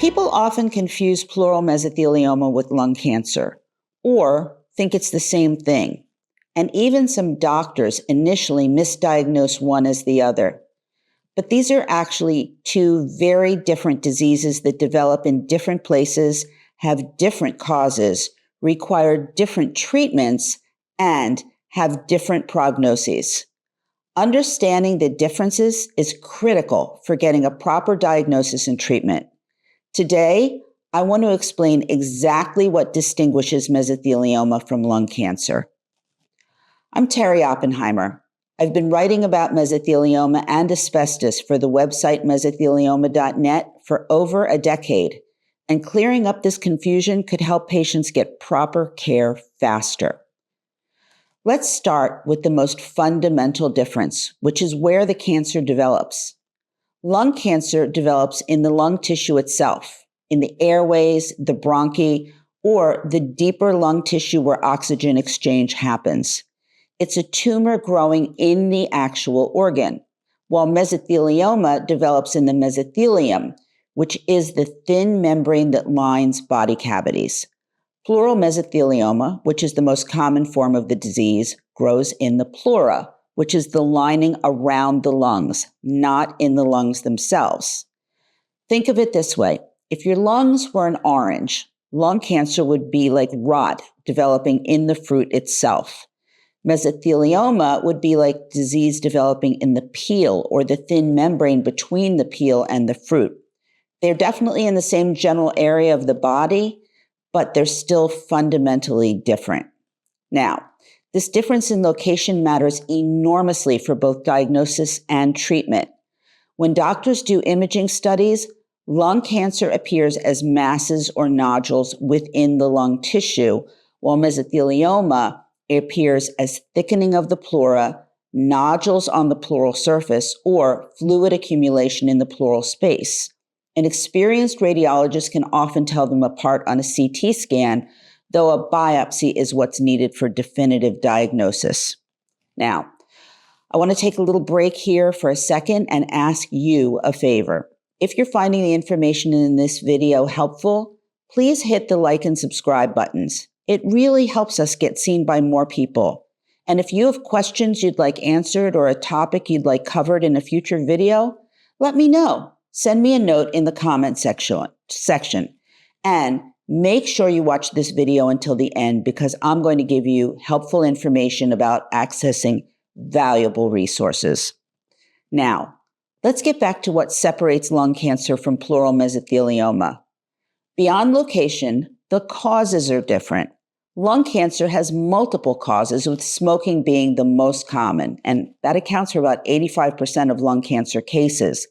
People often confuse pleural mesothelioma with lung cancer, or think it's the same thing. And even some doctors initially misdiagnose one as the other. But these are actually two very different diseases that develop in different places, have different causes, require different treatments, and have different prognoses. Understanding the differences is critical for getting a proper diagnosis and treatment. Today, I want to explain exactly what distinguishes mesothelioma from lung cancer. I'm Terry Oppenheimer. I've been writing about mesothelioma and asbestos for the website mesothelioma.net for over a decade, and clearing up this confusion could help patients get proper care faster. Let's start with the most fundamental difference, which is where the cancer develops. Lung cancer develops in the lung tissue itself, in the airways, the bronchi, or the deeper lung tissue where oxygen exchange happens. It's a tumor growing in the actual organ, while mesothelioma develops in the mesothelium, which is the thin membrane that lines body cavities. Pleural mesothelioma, which is the most common form of the disease, grows in the pleura, which is the lining around the lungs, not in the lungs themselves. Think of it this way. If your lungs were an orange, lung cancer would be like rot developing in the fruit itself. Mesothelioma would be like disease developing in the peel or the thin membrane between the peel and the fruit. They're definitely in the same general area of the body, but they're still fundamentally different. Now, this difference in location matters enormously for both diagnosis and treatment. When doctors do imaging studies, lung cancer appears as masses or nodules within the lung tissue, while mesothelioma appears as thickening of the pleura, nodules on the pleural surface, or fluid accumulation in the pleural space. An experienced radiologist can often tell them apart on a CT scan, though a biopsy is what's needed for definitive diagnosis. Now, I want to take a little break here for a second and ask you a favor. If you're finding the information in this video helpful, please hit the like and subscribe buttons. It really helps us get seen by more people. And if you have questions you'd like answered or a topic you'd like covered in a future video, let me know. Send me a note in the comment section. And make sure you watch this video until the end because I'm going to give you helpful information about accessing valuable resources. Now, let's get back to what separates lung cancer from pleural mesothelioma. Beyond location, the causes are different. Lung cancer has multiple causes, with smoking being the most common, and that accounts for about 85% of lung cancer cases.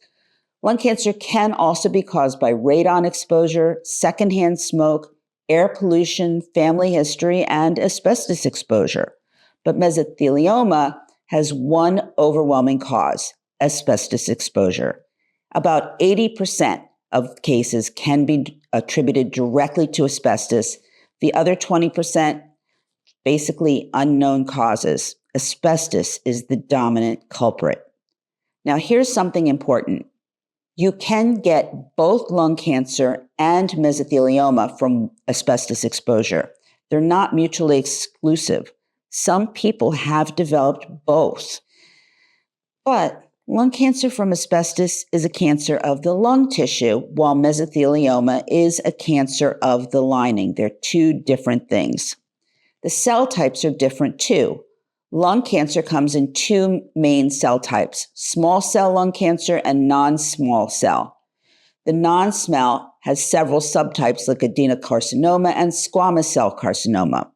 Lung cancer can also be caused by radon exposure, secondhand smoke, air pollution, family history, and asbestos exposure. But mesothelioma has one overwhelming cause: asbestos exposure. About 80% of cases can be attributed directly to asbestos. The other 20%, basically unknown causes. Asbestos is the dominant culprit. Now, here's something important. You can get both lung cancer and mesothelioma from asbestos exposure. They're not mutually exclusive. Some people have developed both. But lung cancer from asbestos is a cancer of the lung tissue, while mesothelioma is a cancer of the lining. They're two different things. The cell types are different too. Lung cancer comes in two main cell types: small cell lung cancer and non-small cell. The non-small has several subtypes like adenocarcinoma and squamous cell carcinoma.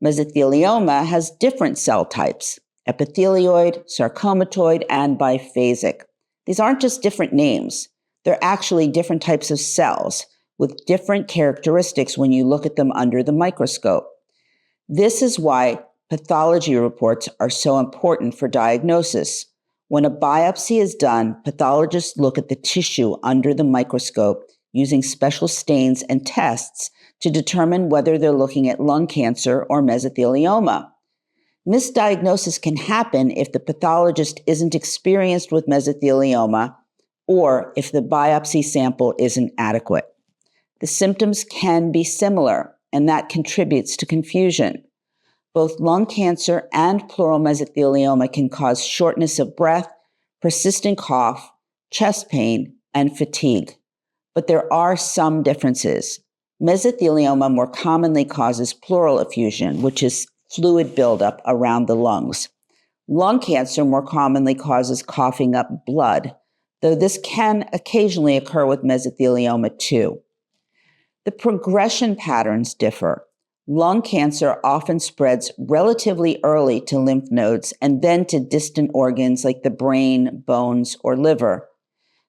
Mesothelioma has different cell types: epithelioid, sarcomatoid, and biphasic. These aren't just different names. They're actually different types of cells with different characteristics when you look at them under the microscope. This is why pathology reports are so important for diagnosis. When a biopsy is done, pathologists look at the tissue under the microscope using special stains and tests to determine whether they're looking at lung cancer or mesothelioma. Misdiagnosis can happen if the pathologist isn't experienced with mesothelioma or if the biopsy sample isn't adequate. The symptoms can be similar, and that contributes to confusion. Both lung cancer and pleural mesothelioma can cause shortness of breath, persistent cough, chest pain, and fatigue. But there are some differences. Mesothelioma more commonly causes pleural effusion, which is fluid buildup around the lungs. Lung cancer more commonly causes coughing up blood, though this can occasionally occur with mesothelioma too. The progression patterns differ. Lung cancer often spreads relatively early to lymph nodes and then to distant organs like the brain, bones, or liver.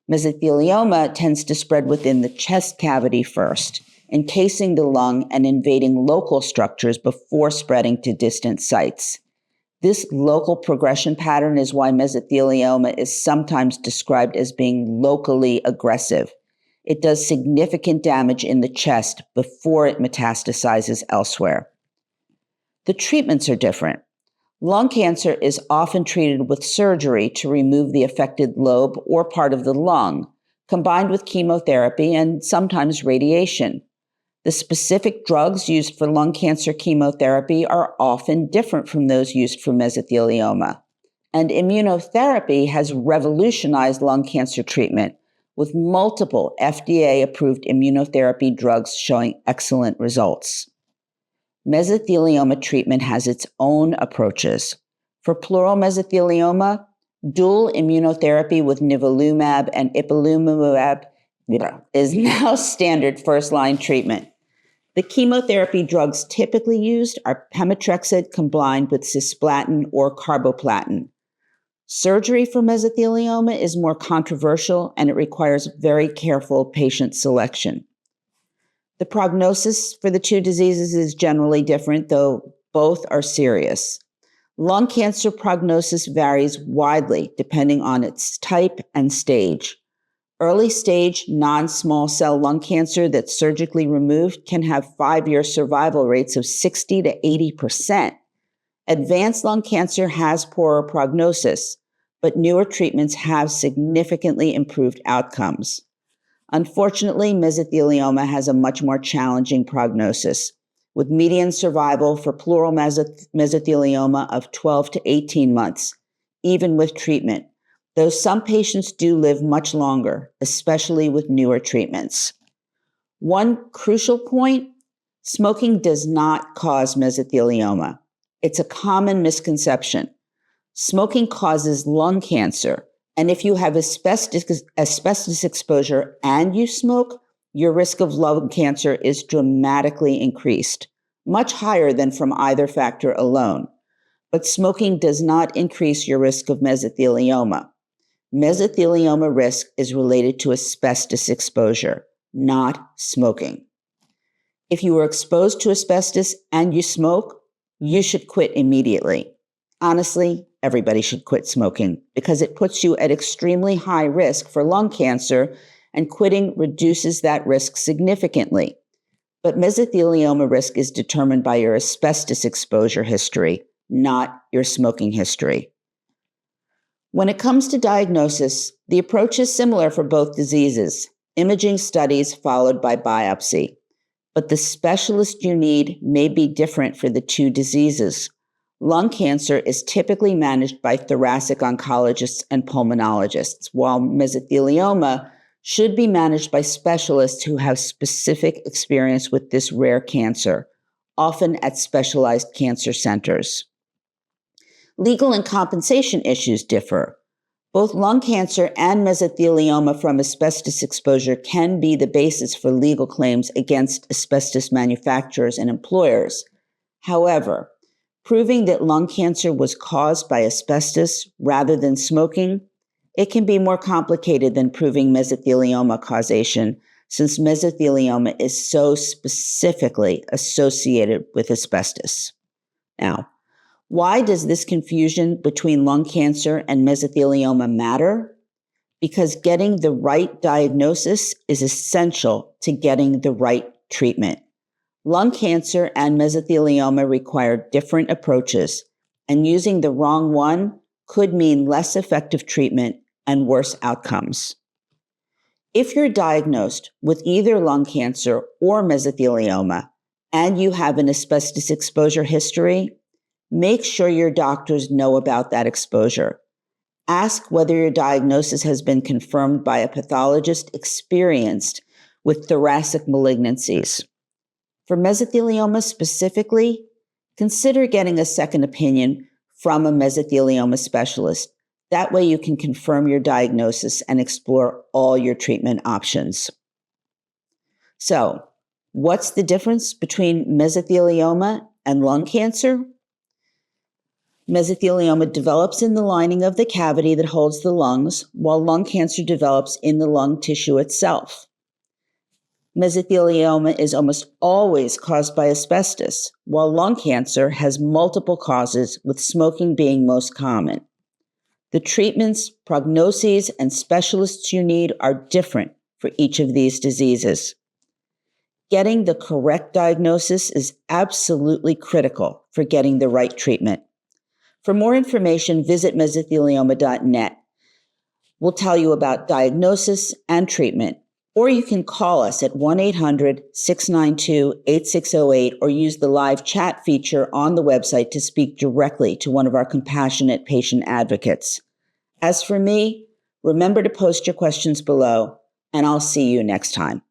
Mesothelioma tends to spread within the chest cavity first, encasing the lung and invading local structures before spreading to distant sites. This local progression pattern is why mesothelioma is sometimes described as being locally aggressive. It does significant damage in the chest before it metastasizes elsewhere. The treatments are different. Lung cancer is often treated with surgery to remove the affected lobe or part of the lung, combined with chemotherapy and sometimes radiation. The specific drugs used for lung cancer chemotherapy are often different from those used for mesothelioma. And immunotherapy has revolutionized lung cancer treatment, with multiple FDA-approved immunotherapy drugs showing excellent results. Mesothelioma treatment has its own approaches. For pleural mesothelioma, dual immunotherapy with nivolumab and ipilimumab is now standard first-line treatment. The chemotherapy drugs typically used are pemetrexed combined with cisplatin or carboplatin. Surgery for mesothelioma is more controversial, and it requires very careful patient selection. The prognosis for the two diseases is generally different, though both are serious. Lung cancer prognosis varies widely depending on its type and stage. Early stage non-small cell lung cancer that's surgically removed can have 5-year survival rates of 60 to 80%. Advanced lung cancer has poorer prognosis, but newer treatments have significantly improved outcomes. Unfortunately, mesothelioma has a much more challenging prognosis, with median survival for pleural mesothelioma of 12 to 18 months, even with treatment, though some patients do live much longer, especially with newer treatments. One crucial point: smoking does not cause mesothelioma. It's a common misconception. Smoking causes lung cancer, and if you have asbestos exposure and you smoke, your risk of lung cancer is dramatically increased, much higher than from either factor alone. But smoking does not increase your risk of mesothelioma. Mesothelioma risk is related to asbestos exposure, not smoking. If you were exposed to asbestos and you smoke, you should quit immediately. Honestly, everybody should quit smoking because it puts you at extremely high risk for lung cancer, and quitting reduces that risk significantly. But mesothelioma risk is determined by your asbestos exposure history, not your smoking history. When it comes to diagnosis, the approach is similar for both diseases: imaging studies followed by biopsy. But the specialist you need may be different for the two diseases. Lung cancer is typically managed by thoracic oncologists and pulmonologists, while mesothelioma should be managed by specialists who have specific experience with this rare cancer, often at specialized cancer centers. Legal and compensation issues differ. Both lung cancer and mesothelioma from asbestos exposure can be the basis for legal claims against asbestos manufacturers and employers. However, proving that lung cancer was caused by asbestos rather than smoking, it can be more complicated than proving mesothelioma causation, since mesothelioma is so specifically associated with asbestos. Now, why does this confusion between lung cancer and mesothelioma matter? Because getting the right diagnosis is essential to getting the right treatment. Lung cancer and mesothelioma require different approaches, and using the wrong one could mean less effective treatment and worse outcomes. If you're diagnosed with either lung cancer or mesothelioma and you have an asbestos exposure history, make sure your doctors know about that exposure. Ask whether your diagnosis has been confirmed by a pathologist experienced with thoracic malignancies. For mesothelioma specifically, consider getting a second opinion from a mesothelioma specialist. That way you can confirm your diagnosis and explore all your treatment options. So, what's the difference between mesothelioma and lung cancer? Mesothelioma develops in the lining of the cavity that holds the lungs, while lung cancer develops in the lung tissue itself. Mesothelioma is almost always caused by asbestos, while lung cancer has multiple causes, with smoking being most common. The treatments, prognoses, and specialists you need are different for each of these diseases. Getting the correct diagnosis is absolutely critical for getting the right treatment. For more information, visit mesothelioma.net. We'll tell you about diagnosis and treatment, or you can call us at 1-800-692-8608 or use the live chat feature on the website to speak directly to one of our compassionate patient advocates. As for me, remember to post your questions below, and I'll see you next time.